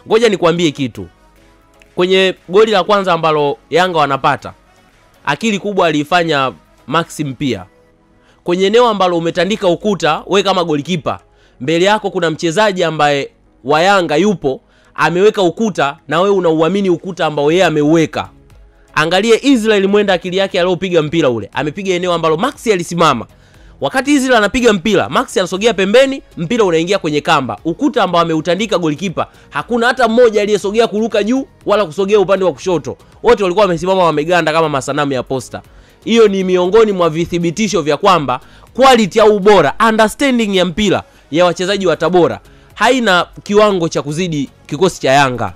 Ngoja nikwambie kitu. Kwenye goli la kwanza ambalo Yanga wanapata, akili kubwa alifanya Maxim pia. Kwenye eneo ambalo umetandika ukuta, we kama golikipa, mbele yako kuna mchezaji ambaye wa Yanga yupo, ameweka ukuta na we unauamini ukuta ambao yeye ameuweka. Angalie Israel Mwenda, akili yake aliyopiga mpira ule. Amepiga eneo ambalo Maxi alisimama. Wakati Israel anapiga mpira, Maxi anasogea pembeni, mpira unaingia kwenye kamba. Ukuta ambao ameutandika golikipa, hakuna hata mmoja aliyesogea kuruka juu wala kusogea upande wa kushoto. Wote walikuwa wamesimama wameganda kama masanamu ya posta. Hiyo ni miongoni mwa vithibitisho vya kwamba quality au ubora, understanding ya mpira ya wachezaji wa Tabora haina kiwango cha kuzidi kikosi cha Yanga.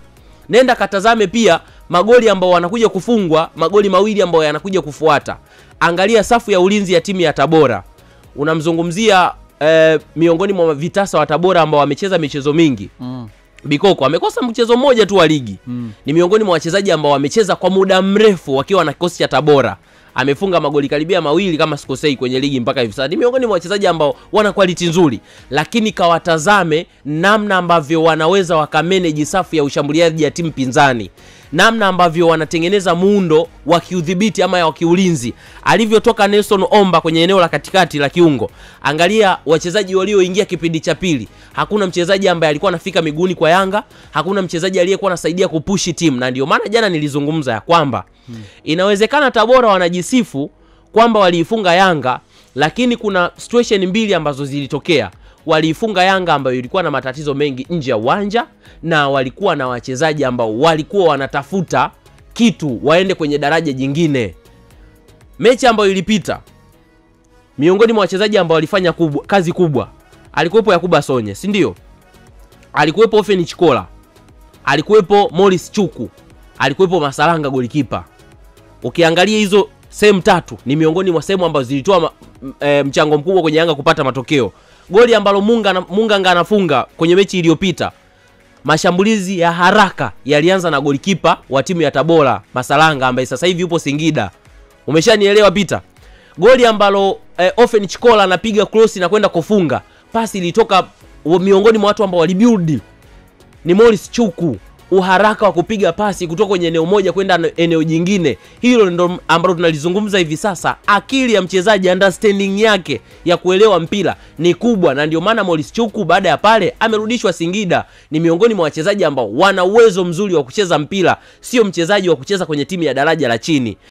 Nenda katazame pia magoli ambao wanakuja kufungwa, magoli mawili ambao yanakuja kufuata. Angalia safu ya ulinzi ya timu ya Tabora. Unamzungumzia miongoni mwa vitasa wa Tabora ambao wamecheza michezo mingi. Bikoko amekosa mchezo mmoja tu wa ligi. Ni miongoni mwa wachezaji ambao wamecheza kwa muda mrefu wakiwa na kikosi cha Tabora. Amefunga magoli karibia mawili kama sikosei kwenye ligi mpaka hivi sasa. Ni miongoni mwa wachezaji ambao wana quality nzuri, lakini kawatazame namna ambavyo wanaweza wakamanage safu ya ushambuliaji ya timu pinzani. Namna ambavyo wanatengeneza muundo wa kiudhibiti ama ya kiulinzi. Alivyotoka Nelson Omba kwenye eneo la katikati la kiungo. Angalia wachezaji walioingia kipindi cha pili. Hakuna mchezaji ambaye alikuwa anafika miguuni kwa Yanga, hakuna mchezaji aliyekuwa anasaidia kupushi timu. Na ndio maana jana nilizungumza ya kwamba inawezekana Tabora wanajisifu kwamba waliifunga Yanga, lakini kuna situation mbili ambazo zilitokea. Waliifunga Yanga ambayo ilikuwa na matatizo mengi nje ya uwanja, na walikuwa na wachezaji ambao walikuwa wanatafuta kitu waende kwenye daraja jingine. Mechi ambayo ilipita, miongoni mwa wachezaji ambao walifanya kazi kubwa, alikuwepo Yakuba Sonye, si ndio? Alikuwepo Ofen Chikola, alikuwepo Morris Chuku, alikuwepo Masalanga golikipa. Ukiangalia hizo sehemu tatu ni miongoni mwa sehemu ambazo zilitoa mchango mkubwa kwenye Yanga kupata matokeo. Goli ambalo Munga anafunga kwenye mechi iliyopita, mashambulizi ya haraka yalianza na golikipa wa timu ya Tabora, Masalanga, ambaye sasa hivi yupo Singida. Umeshanielewa Peter? Goli ambalo Ofen Chikola anapiga cross na kwenda kufunga, pasi ilitoka miongoni mwa watu ambao walibuild ni Morris Chuku. Uharaka wa kupiga pasi kutoka kwenye eneo moja kwenda eneo jingine, hilo ndio ambalo tunalizungumza hivi sasa. Akili ya mchezaji, understanding yake ya kuelewa mpira ni kubwa, na ndio maana Morris Chuku baada ya pale amerudishwa Singida. Ni miongoni mwa wachezaji ambao wana uwezo mzuri wa kucheza mpira, sio mchezaji wa kucheza kwenye timu ya daraja la chini.